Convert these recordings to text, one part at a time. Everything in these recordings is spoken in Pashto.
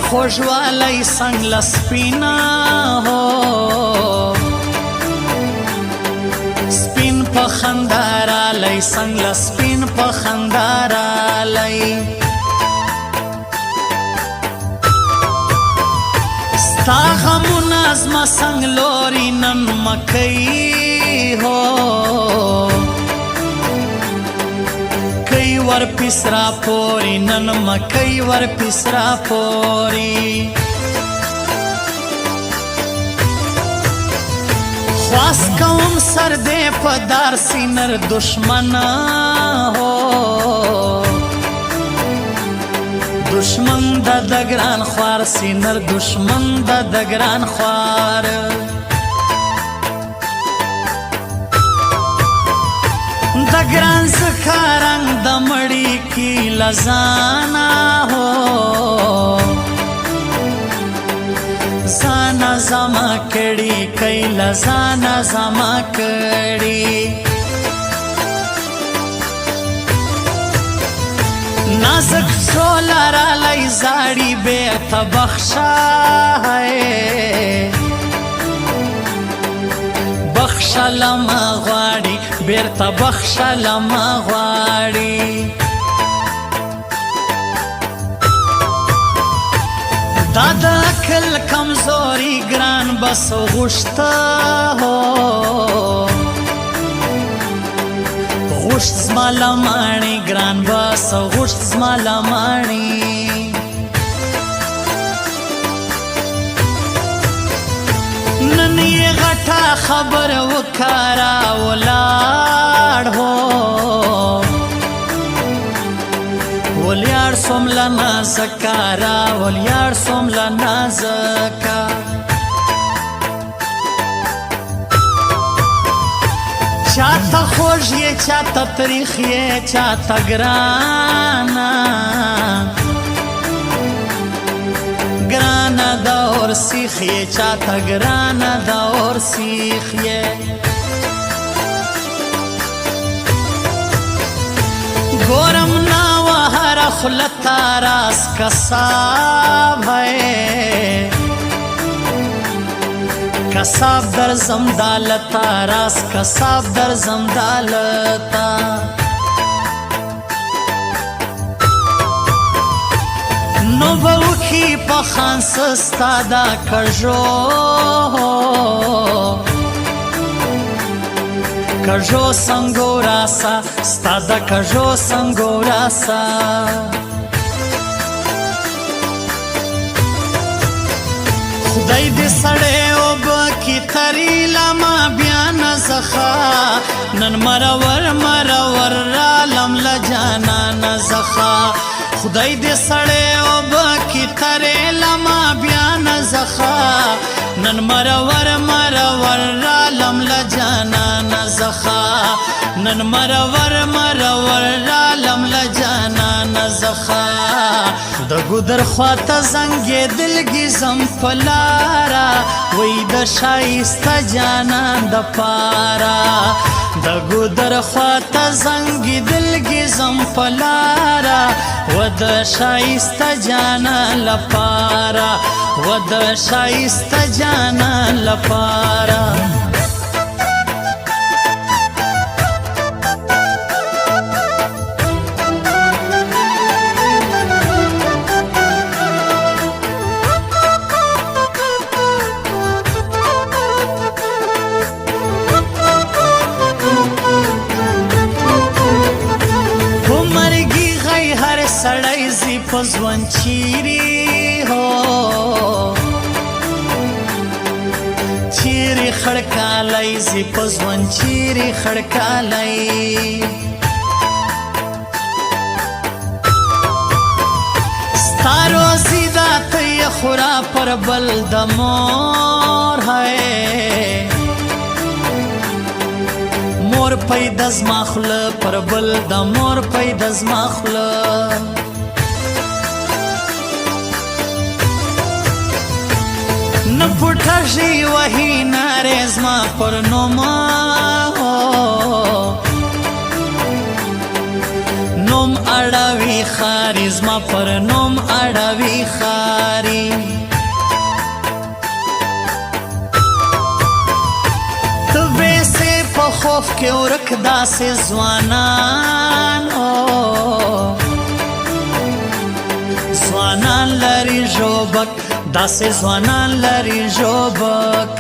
خوږوالی څنګ له سپینه هو سپین په خندا رالی څنګ له سپین په خندا رالی ستا غمونه زما څنګ لوري نن مکۍ هو ور پیسرا پوری نن مکۍ ور پیسرا پوری خواست کوم سر دې په دار سینر دشمن هو دشمن د ګران خوار سینر دشمن د ګران خوار د ګران څخه رنګ د مړی کی لزانا هو زانا زما کړي کای لزانا زما کړي نازک سولارا لای زاړي به تبخشا ہے بخشلما غواړي بیرته بخشلما غواړي دا د عقل کمزوري ګران بس غوښته هو غوښت زما لماڼي ګران بس غوښت زما لماڼي نن یې غټه خبر وکارا ولاړ هو ولیار سوم لنا زکارا ولیار سوم لنا زکا چاته خوږ یې چاته تریخ یې چاته ګرانا ګرانه د اور سیخ یې چاته ګرانه د اور سیخ یې ګورم ناوه هره خوله تاراس کساب ہے کساب در زمدالتا راس کساب در زمدالتا نو بوکی پا خانسستا دا کجو کجو سنگو راسا ستا دا کجو سنگو راسا خدای دې سړی اوبه کی تری لما بیا نزخا نن مرور مرور رالم لجانا نزخا خدای دې سړی اوبه کی تری لما بیا نزخا نن مرور مرور رالم لجانا نزخا نن مرور مرور رالم لجانا نزخا د ګودر خواته زنګې دلګي زم پلارا وای د شایسته جانان د پارا د ګودر خواته زنګې دلګي زم پلارا و د شایسته جانان لپاره و د شایسته جانان لپاره سړی زی په ځوان چیرې هو چیرې خړکالی زی په ځوان چیرې خړکالی ستا روزي دا ته یې خورا پر بل د مور ہے مور پیدا زما خوله پر بل د مور پیدا زما خوله نه پټه وهی نارې زما پر نوما نوم اړوي خاري زما پر نوم اړوي خاري ته ویسې په خوف کې ورک داسې ځوانان ځوانان لري ژوبک داسې ځوانان لري ژوبک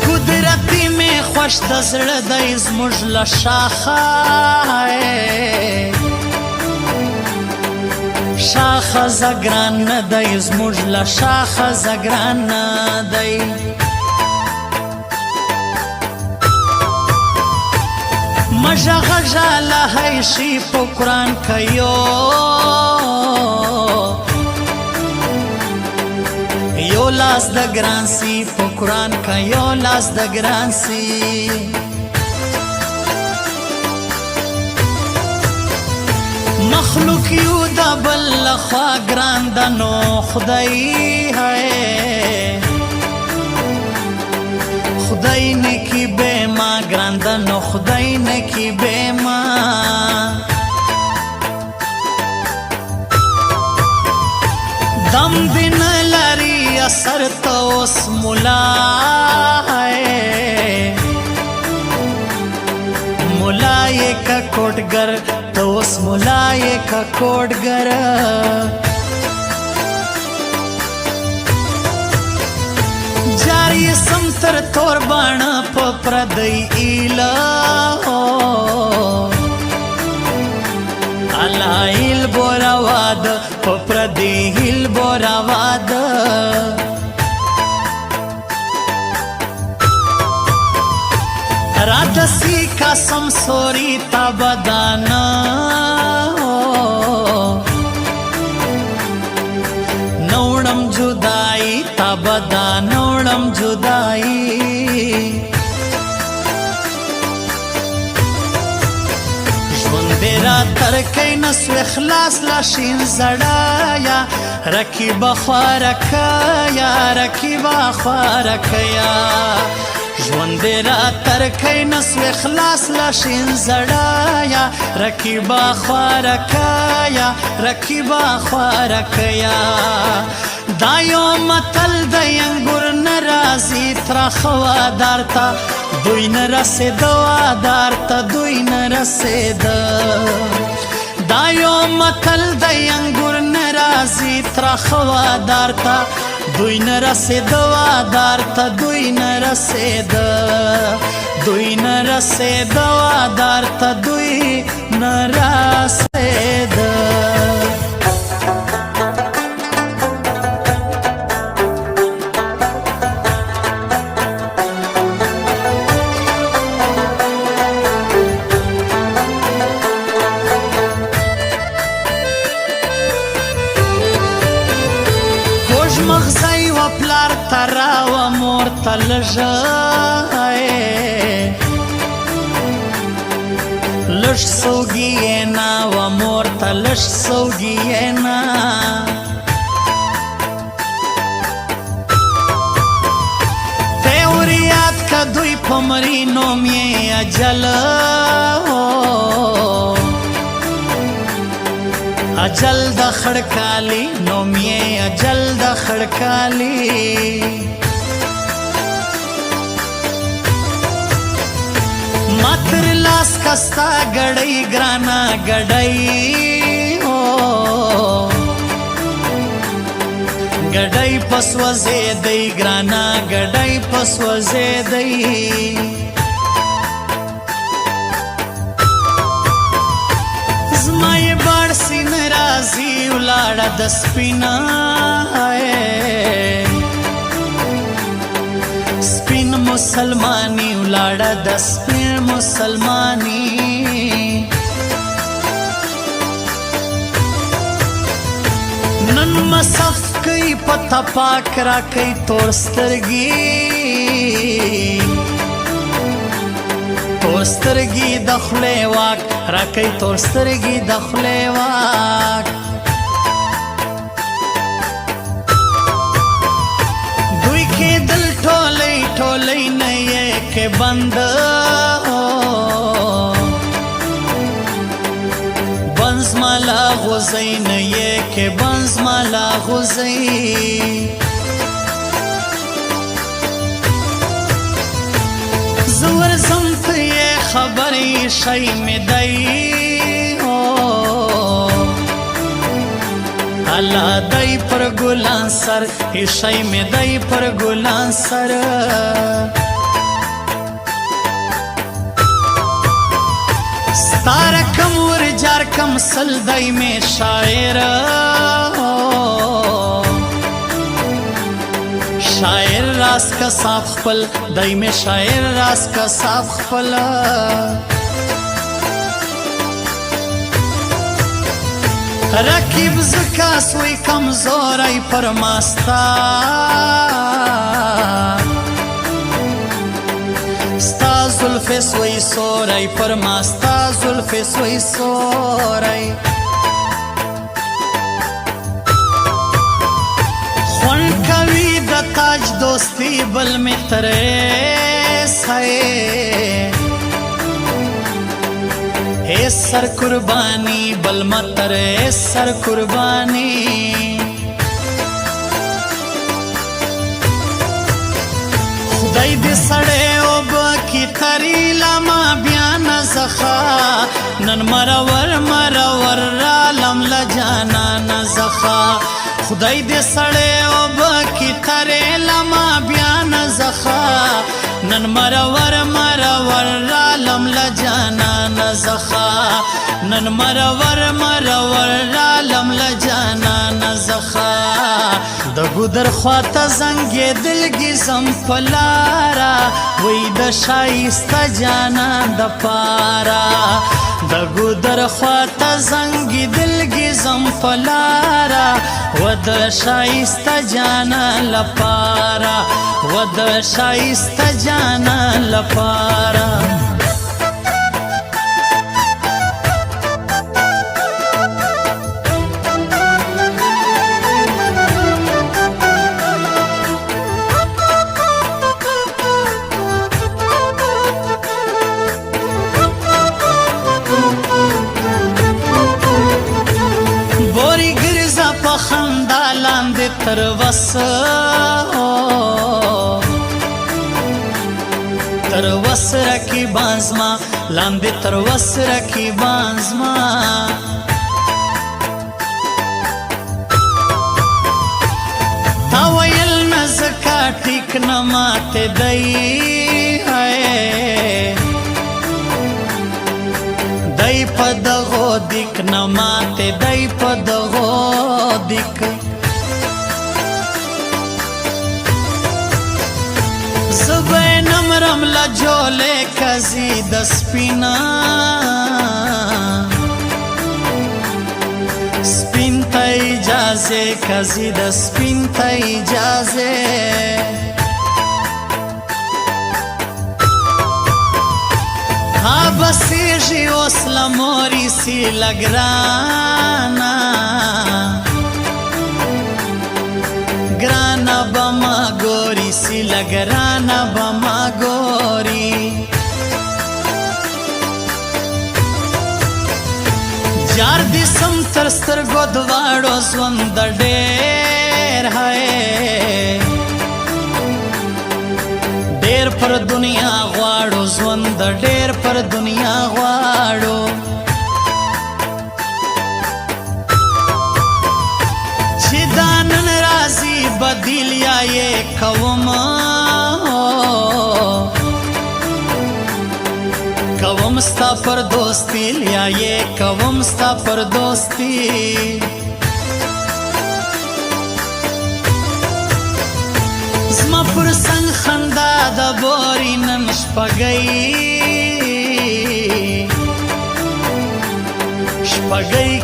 قدرتي مې خوش د زړه دی زموږ له شاخه شاخه زګران نه دی زموږ له شاخه زګران نه دی مژه غژه لهی شي په قرآن که یو لاس د ګران سي په قرآن که یو لاس د ګران سي مخلوق یو د بل لخوا ګران د نو خدای خدای نکی بے ما ګرانده نو خدای نکی بے ما دم دین لري اثر ته اوس مولا مولای کا کوټګر ته اوس مولای کا کوټګر جاری سم تر تور باڼه په پردی ایله الله ایل بورا واد په پردی ایل بورا واد رادسی قسم سوری تا بدانا نوړم جدائی تا بدا نوړم جدائی ژوند را تر کین نسو اخلاص لاشین زړایا رکیب خوارکیا رکیب خوارکیا ژوند را تر کین نسو اخلاص لاشین زړایا رکیب خوارکیا رکیب خوارکیا دا یو متل د انګور ناراضي تر خوادار تا دوی نه رسید وادار تا دوی نه رسید دا یو متل د انګور ناراضي تر خوادار تا دوی نه رسید وادار تا دوی نه رسید دوی نه رسید وادار تا دوی نه رسید مغزی و پلار ترا و مور تلژای لش سوگینا و مور تلش سوگینا تیوریات کا دوی پمری نومی اجل اجل د خړکالی نومې اجل د خړکالی ماتر لاس کستا غړی ګرانا غړی غړی پسوځې دی ګرانا غړی پسوځې دی زمای بار سین رازی ولاړه د سپینا سپین مسلمانی ولاړه د سپین مسلمانی نن مصف کئی پتا پاک را کئی تور سترگی تورسترګي د خولې واک راکې تورسترګي د خولې واک دوی کې دل ټولې ټولې نه یې کې بند کې بنز مالا غوزي زور زم ته خبرې شي مې دی الله دای پر ګلان سر شي مې دی پر ګلان سر ستاره کم ور جار کم سل دای مې شاعر شاعر راس کا صاف خپل دای مې شاعر راس کا صاف خپل رکیب زکا سوی کمزوری پر ماستا ستا زلف سوی سوری پر ماستا زلف سوی سوری خون کوي د تاج دوستی بل مترس ہے اے سر قربانی بل متر اے سر قربانی خدای دې سړی اوبه کی تری لما بیان زخا نن مرور مرور رالم لجانا نزخا خدای دې سړی اوبه کی تری لما بیان زخا نن مرور مرور رالم لجانا نزخا نن مرور مرور رالم لجانا نزخا د ګودر خواته زنګې دلګي زم پلارا وې د شایسته جانان د پارا د ګودر خواته زنګې دلګي زم پلارا و د شایسته جانان لپاره و د شایسته جانان لپاره خندا لاندې تر وس رکی بانزما لاندې تر وس رکی بانزما تا ویل نزکا ټیک نه ماته دی دای په دغو دیک نه ماته دای په دغو دیک زبینم رمله جوله کزی د سپینا سپین ته اجازه کزی د سپین ته اجازه بسیږي اوس لموري سی لګرانا ګرانا بما ګوري سی لګرانا بما ګوري جار دې سم تر سترګو دواړو ژوند ډېر ہے ډېر پر دنیا غواړو ژوند ډېر پر دنیا غواړو چې دا نن راځي بدیل یا یې کوم ستا پر دوستی یا یې کوم ستا پر دوستی زما پر څنګ خندا د بوري نن شپږی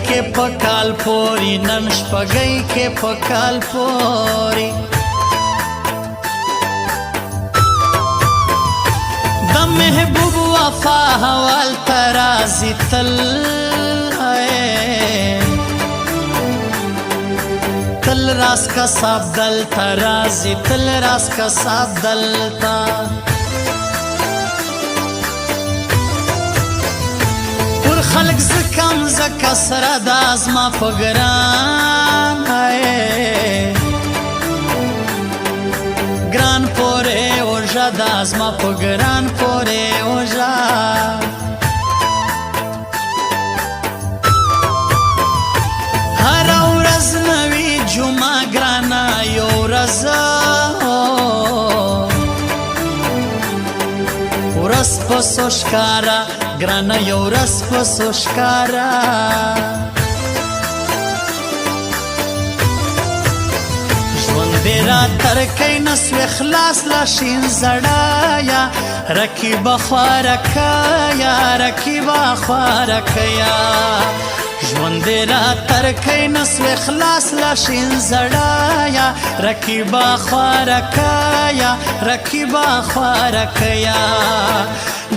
کې پکال پوري نن شپږی کې پکال پوري د محبوب وفا حوال ترازی تل تل راس کا صاحب دل ترازی تل راس کا صاحب دل تا پر خلق زکم زکا سره د ازما پګران دا زما په ګران پورې اوژه هره ورځ نوي جمعه ګرانه یو ورځ ورځ په څو ښکاره ګرانه یو ورځ په څو ښکاره دې را ترکی نسوې خلاص لا شین زړایا رکیبه خوارکیا رکیبه خوارکیا ژوند دې را ترکی نسوې خلاص لا شین زړایا رکیبه خوارکیا رکیبه خوارکیا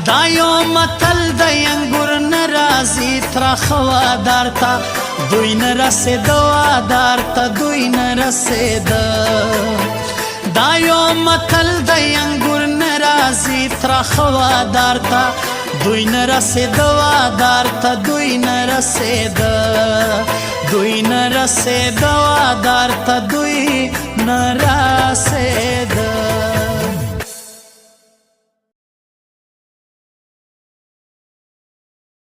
دا یو متل د انګور نه راځي ترخه وادار ته دوی نه رسېده وادار ته دوی نه رسېده دا یو متل د انګور نه راځي ترخه وادار ته دوی نه رسېده وادار ته دوی نه رسېده دوی نه رسېده وادار ته دوی نه رسېده